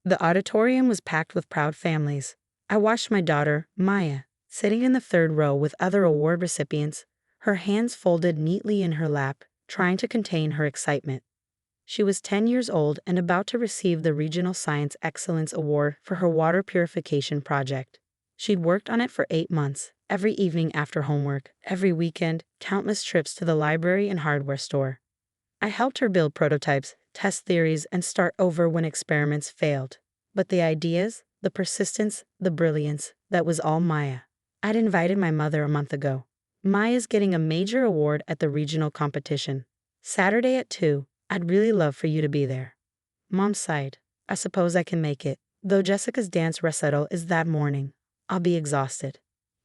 The auditorium was packed with proud families. I watched my daughter, Maya, sitting in the third row with other award recipients, her hands folded neatly in her lap, trying to contain her excitement. She was 10 years old and about to receive the Regional Science Excellence Award for her water purification project. She'd worked on it for 8 months, every evening after homework, every weekend, countless trips to the library and hardware store. I helped her build prototypes, test theories, and start over when experiments failed. But the ideas, the persistence, the brilliance, that was all Maya. I'd invited my mother a month ago. Maya's getting a major award at the regional competition. Saturday at 2. I'd really love for you to be there. Mom sighed. I suppose I can make it, though Jessica's dance recital is that morning. I'll be exhausted.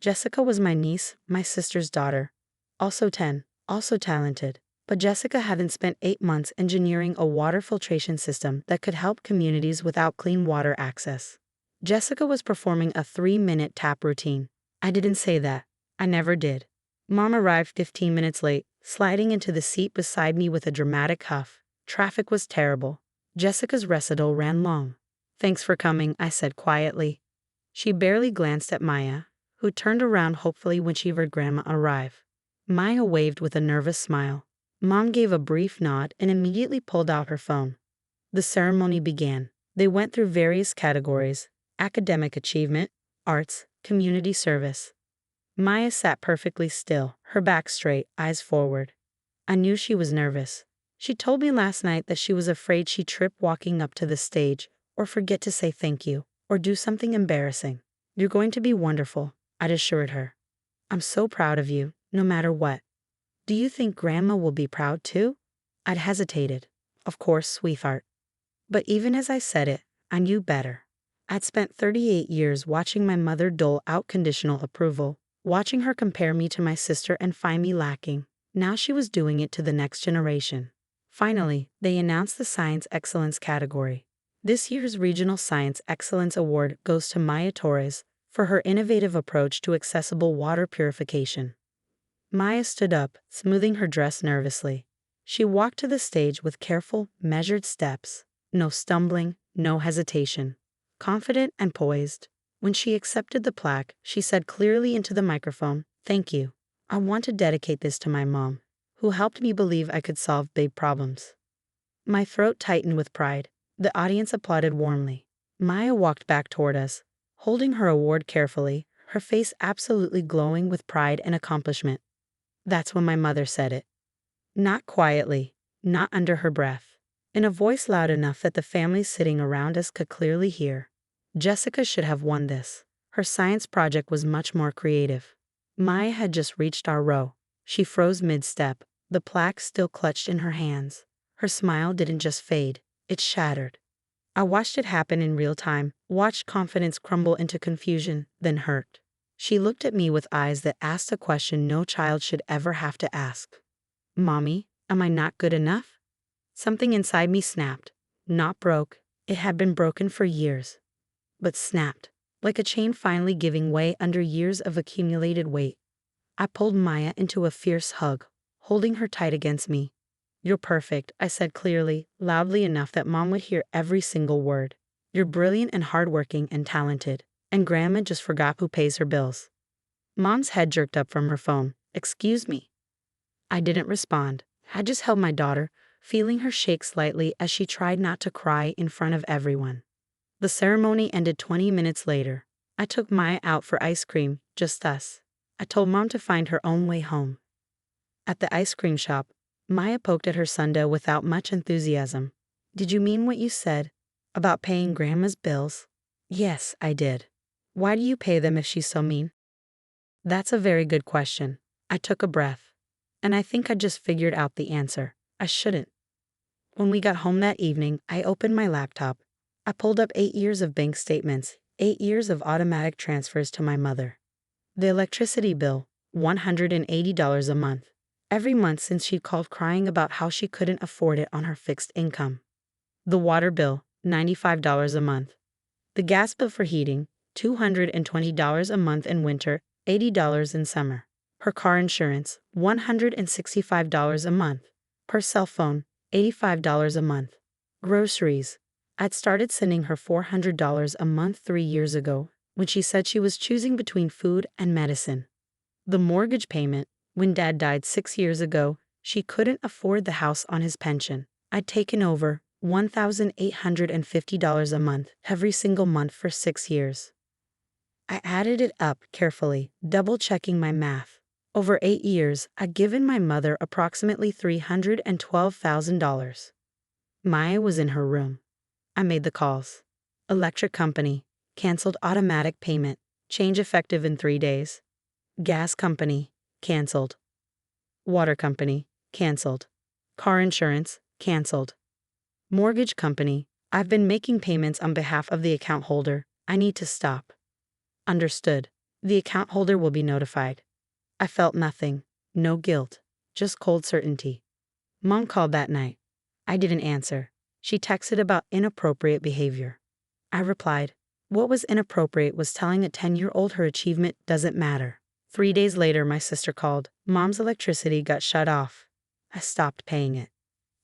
Jessica was my niece, my sister's daughter. Also 10, also talented. But Jessica hadn't spent 8 months engineering a water filtration system that could help communities without clean water access. Jessica was performing a 3-minute tap routine. I didn't say that. I never did. Mom arrived 15 minutes late, sliding into the seat beside me with a dramatic huff. Traffic was terrible. Jessica's recital ran long. Thanks for coming, I said quietly. She barely glanced at Maya, who turned around hopefully when she heard Grandma arrive. Maya waved with a nervous smile. Mom gave a brief nod and immediately pulled out her phone. The ceremony began. They went through various categories: academic achievement, arts, community service. Maya sat perfectly still, her back straight, eyes forward. I knew she was nervous. She told me last night that she was afraid she'd trip walking up to the stage, or forget to say thank you, or do something embarrassing. You're going to be wonderful, I'd assured her. I'm so proud of you, no matter what. Do you think Grandma will be proud too? I'd hesitated. Of course, sweetheart. But even as I said it, I knew better. I'd spent 38 years watching my mother dole out conditional approval, watching her compare me to my sister and find me lacking. Now she was doing it to the next generation. Finally, they announced the Science Excellence category. This year's Regional Science Excellence Award goes to Maya Torres for her innovative approach to accessible water purification. Maya stood up, smoothing her dress nervously. She walked to the stage with careful, measured steps. No stumbling, no hesitation. Confident and poised. When she accepted the plaque, she said clearly into the microphone, "Thank you. I want to dedicate this to my mom, who helped me believe I could solve big problems." My throat tightened with pride. The audience applauded warmly. Maya walked back toward us, holding her award carefully, her face absolutely glowing with pride and accomplishment. That's when my mother said it. Not quietly, not under her breath. In a voice loud enough that the families sitting around us could clearly hear. Jessica should have won this. Her science project was much more creative. Maya had just reached our row. She froze mid-step, the plaque still clutched in her hands. Her smile didn't just fade, it shattered. I watched it happen in real time, watched confidence crumble into confusion, then hurt. She looked at me with eyes that asked a question no child should ever have to ask. Mommy, am I not good enough? Something inside me snapped. Not broke. It had been broken for years. But snapped, like a chain finally giving way under years of accumulated weight. I pulled Maya into a fierce hug, holding her tight against me. You're perfect, I said clearly, loudly enough that Mom would hear every single word. You're brilliant and hardworking and talented. And Grandma just forgot who pays her bills. Mom's head jerked up from her phone. Excuse me. I didn't respond. I just held my daughter, feeling her shake slightly as she tried not to cry in front of everyone. The ceremony ended 20 minutes later. I took Maya out for ice cream, just us. I told Mom to find her own way home. At the ice cream shop, Maya poked at her sundae without much enthusiasm. Did you mean what you said about paying Grandma's bills? Yes, I did. Why do you pay them if she's so mean? That's a very good question. I took a breath. And I think I just figured out the answer. I shouldn't. When we got home that evening, I opened my laptop. I pulled up 8 years of bank statements, 8 years of automatic transfers to my mother. The electricity bill, $180 a month. Every month since she'd called crying about how she couldn't afford it on her fixed income. The water bill, $95 a month. The gas bill for heating, $220 a month in winter, $80 in summer. Her car insurance, $165 a month. Per cell phone, $85 a month. Groceries. I'd started sending her $400 a month 3 years ago when she said she was choosing between food and medicine. The mortgage payment, when Dad died 6 years ago, she couldn't afford the house on his pension. I'd taken over $1,850 a month every single month for 6 years. I added it up carefully, double-checking my math. Over 8 years, I'd given my mother approximately $312,000. Maya was in her room. I made the calls. Electric company, canceled automatic payment, change effective in 3 days. Gas company, canceled. Water company, canceled. Car insurance, canceled. Mortgage company, I've been making payments on behalf of the account holder. I need to stop. Understood. The account holder will be notified. I felt nothing. No guilt. Just cold certainty. Mom called that night. I didn't answer. She texted about inappropriate behavior. I replied, what was inappropriate was telling a 10-year-old her achievement doesn't matter. 3 days later, my sister called. Mom's electricity got shut off. I stopped paying it.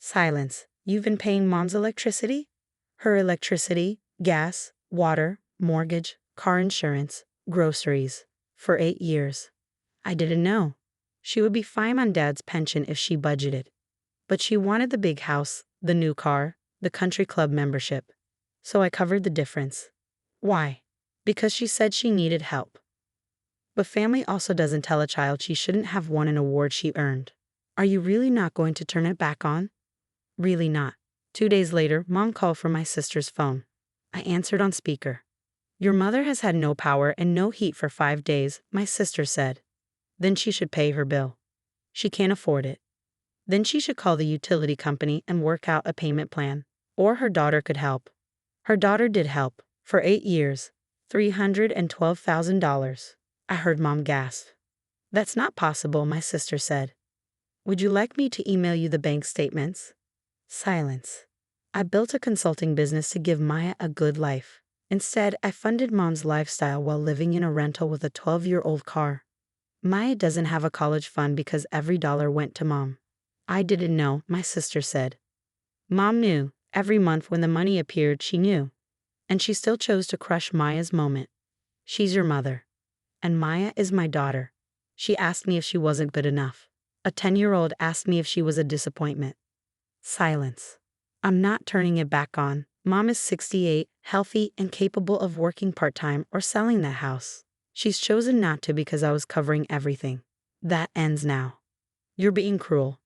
Silence. You've been paying Mom's electricity? Her electricity, gas, water, mortgage, car insurance, groceries, for 8 years. I didn't know. She would be fine on Dad's pension if she budgeted. But she wanted the big house, the new car, the country club membership. So I covered the difference. Why? Because she said she needed help. But family also doesn't tell a child she shouldn't have won an award she earned. Are you really not going to turn it back on? Really not. 2 days later, Mom called from my sister's phone. I answered on speaker. Your mother has had no power and no heat for 5 days, my sister said. Then she should pay her bill. She can't afford it. Then she should call the utility company and work out a payment plan. Or her daughter could help. Her daughter did help. For 8 years. $312,000. I heard Mom gasp. That's not possible, my sister said. Would you like me to email you the bank statements? Silence. I built a consulting business to give Maya a good life. Instead, I funded Mom's lifestyle while living in a rental with a 12-year-old car. Maya doesn't have a college fund because every dollar went to Mom. I didn't know, my sister said. Mom knew. Every month when the money appeared, she knew. And she still chose to crush Maya's moment. She's your mother. And Maya is my daughter. She asked me if she wasn't good enough. A 10-year-old asked me if she was a disappointment. Silence. I'm not turning it back on. Mom is 68, healthy, and capable of working part-time or selling that house. She's chosen not to because I was covering everything. That ends now. You're being cruel.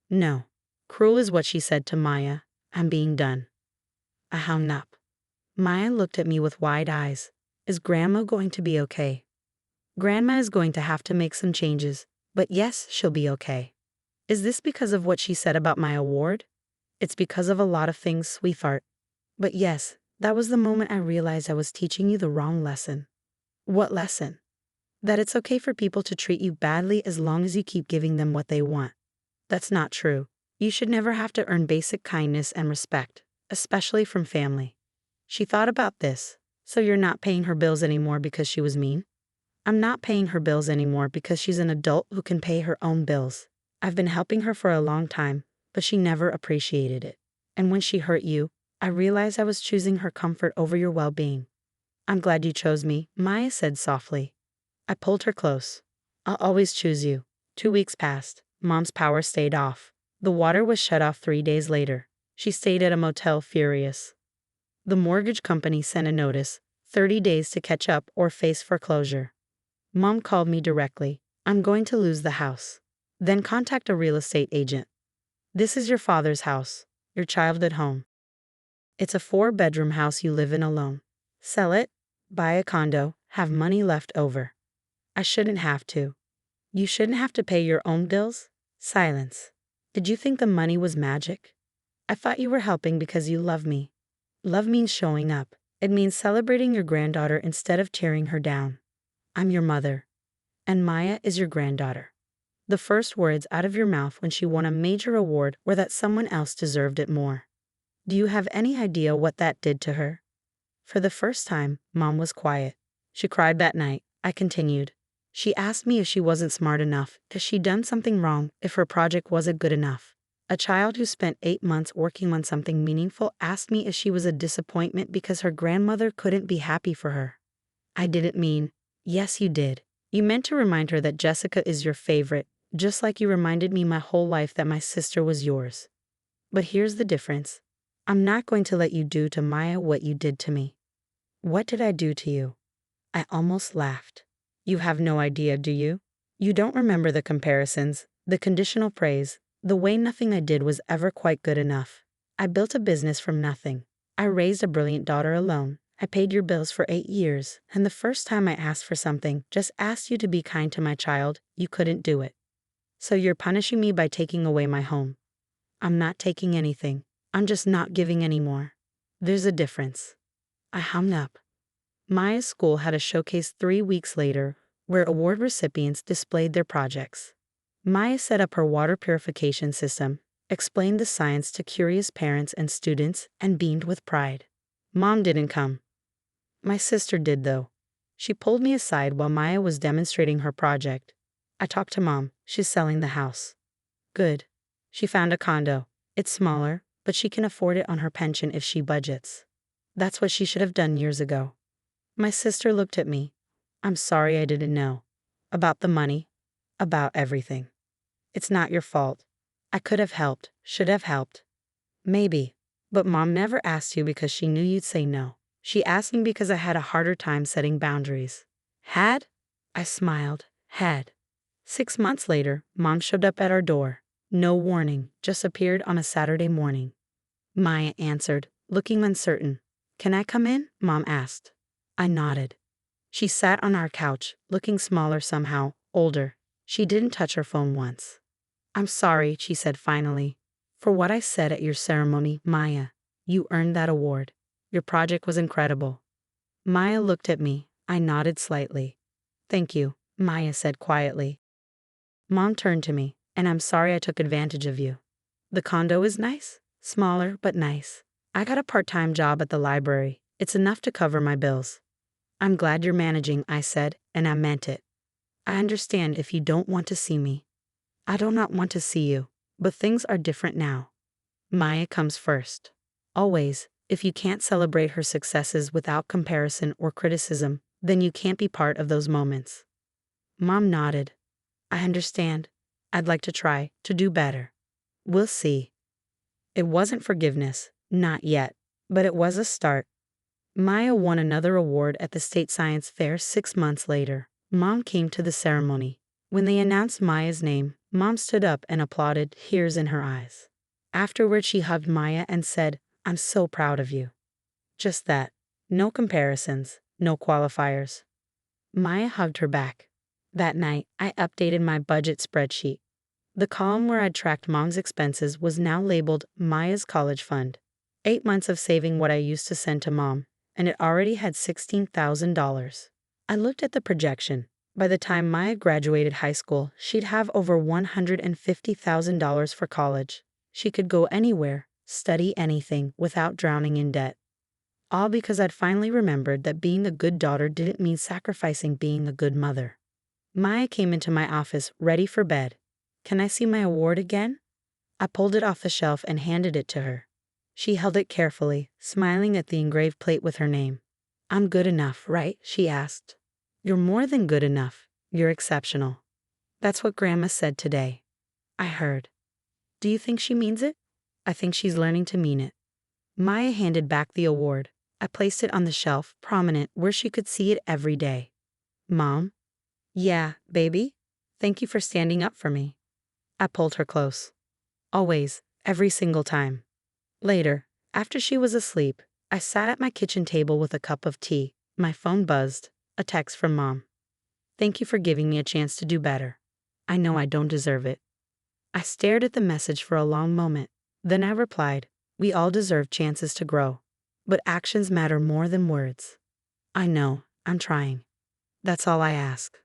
No. Cruel is what she said to Maya. I'm being done. I hung up. Maya looked at me with wide eyes. Is Grandma going to be okay? Grandma is going to have to make some changes, but yes, she'll be okay. Is this because of what she said about my award? It's because of a lot of things, sweetheart. But yes, that was the moment I realized I was teaching you the wrong lesson. What lesson? That it's okay for people to treat you badly as long as you keep giving them what they want. That's not true. You should never have to earn basic kindness and respect, especially from family. She thought about this. So you're not paying her bills anymore because she was mean? I'm not paying her bills anymore because she's an adult who can pay her own bills. I've been helping her for a long time, but she never appreciated it. And when she hurt you, I realized I was choosing her comfort over your well-being. I'm glad you chose me, Maya said softly. I pulled her close. I'll always choose you. 2 weeks passed. Mom's power stayed off. The water was shut off 3 days later. She stayed at a motel furious. The mortgage company sent a notice, 30 days to catch up or face foreclosure. Mom called me directly. I'm going to lose the house. Then contact a real estate agent. This is your father's house, your childhood home. It's a 4-bedroom house you live in alone. Sell it, buy a condo, have money left over. I shouldn't have to. You shouldn't have to pay your own bills? Silence. Did you think the money was magic? I thought you were helping because you love me. Love means showing up. It means celebrating your granddaughter instead of tearing her down. I'm your mother. And Maya is your granddaughter. The first words out of your mouth when she won a major award were that someone else deserved it more. Do you have any idea what that did to her? For the first time, Mom was quiet. She cried that night. I continued. She asked me if she wasn't smart enough, if she'd done something wrong, if her project wasn't good enough. A child who spent 8 months working on something meaningful asked me if she was a disappointment because her grandmother couldn't be happy for her. I didn't mean, yes, you did. You meant to remind her that Jessica is your favorite, just like you reminded me my whole life that my sister was yours. But here's the difference. I'm not going to let you do to Maya what you did to me. What did I do to you? I almost laughed. You have no idea, do you? You don't remember the comparisons, the conditional praise, the way nothing I did was ever quite good enough. I built a business from nothing. I raised a brilliant daughter alone. I paid your bills for 8 years, and the first time I asked for something, just asked you to be kind to my child, you couldn't do it. So you're punishing me by taking away my home. I'm not taking anything. I'm just not giving anymore. There's a difference. I hung up. Maya's school had a showcase 3 weeks later where award recipients displayed their projects. Maya set up her water purification system, explained the science to curious parents and students, and beamed with pride. Mom didn't come. My sister did, though. She pulled me aside while Maya was demonstrating her project. I talked to Mom. She's selling the house. Good. She found a condo. It's smaller, but she can afford it on her pension if she budgets. That's what she should have done years ago. My sister looked at me. I'm sorry I didn't know. About the money. About everything. It's not your fault. I could have helped, should have helped. Maybe. But Mom never asked you because she knew you'd say no. She asked me because I had a harder time setting boundaries. Had? I smiled. Had. 6 months later, Mom showed up at our door. No warning, just appeared on a Saturday morning. Maya answered, looking uncertain. Can I come in? Mom asked. I nodded. She sat on our couch, looking smaller somehow, older. She didn't touch her phone once. I'm sorry, she said finally. For what I said at your ceremony, Maya. You earned that award. Your project was incredible. Maya looked at me. I nodded slightly. Thank you, Maya said quietly. Mom turned to me, and I'm sorry I took advantage of you. The condo is nice, smaller but nice. I got a part-time job at the library. It's enough to cover my bills. I'm glad you're managing, I said, and I meant it. I understand if you don't want to see me. I do not want to see you, but things are different now. Maya comes first. Always, if you can't celebrate her successes without comparison or criticism, then you can't be part of those moments. Mom nodded. I understand. I'd like to try to do better. We'll see. It wasn't forgiveness, not yet, but it was a start. Maya won another award at the State Science Fair 6 months later. Mom came to the ceremony. When they announced Maya's name, Mom stood up and applauded, tears in her eyes. Afterward, she hugged Maya and said, I'm so proud of you. Just that. No comparisons, no qualifiers. Maya hugged her back. That night, I updated my budget spreadsheet. The column where I'd tracked Mom's expenses was now labeled Maya's college fund. 8 months of saving what I used to send to Mom, and it already had $16,000. I looked at the projection. By the time Maya graduated high school, she'd have over $150,000 for college. She could go anywhere, study anything, without drowning in debt. All because I'd finally remembered that being a good daughter didn't mean sacrificing being a good mother. Maya came into my office, ready for bed. Can I see my award again? I pulled it off the shelf and handed it to her. She held it carefully, smiling at the engraved plate with her name. I'm good enough, right? She asked. You're more than good enough. You're exceptional. That's what Grandma said today. I heard. Do you think she means it? I think she's learning to mean it. Maya handed back the award. I placed it on the shelf, prominent, where she could see it every day. Mom? Yeah, baby? Thank you for standing up for me. I pulled her close. Always, every single time. Later, after she was asleep, I sat at my kitchen table with a cup of tea. My phone buzzed. A text from Mom. Thank you for giving me a chance to do better. I know I don't deserve it. I stared at the message for a long moment. Then I replied, we all deserve chances to grow. But actions matter more than words. I know, I'm trying. That's all I ask.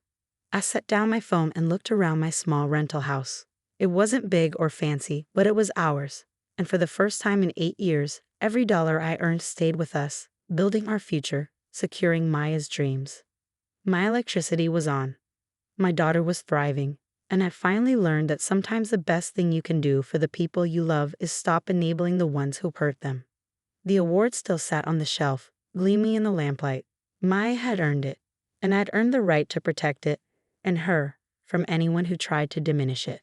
I set down my phone and looked around my small rental house. It wasn't big or fancy, but it was ours. And for the first time in 8 years, every dollar I earned stayed with us, building our future, securing Maya's dreams. My electricity was on. My daughter was thriving, and I finally learned that sometimes the best thing you can do for the people you love is stop enabling the ones who hurt them. The award still sat on the shelf, gleaming in the lamplight. Maya had earned it, and I'd earned the right to protect it, and her, from anyone who tried to diminish it.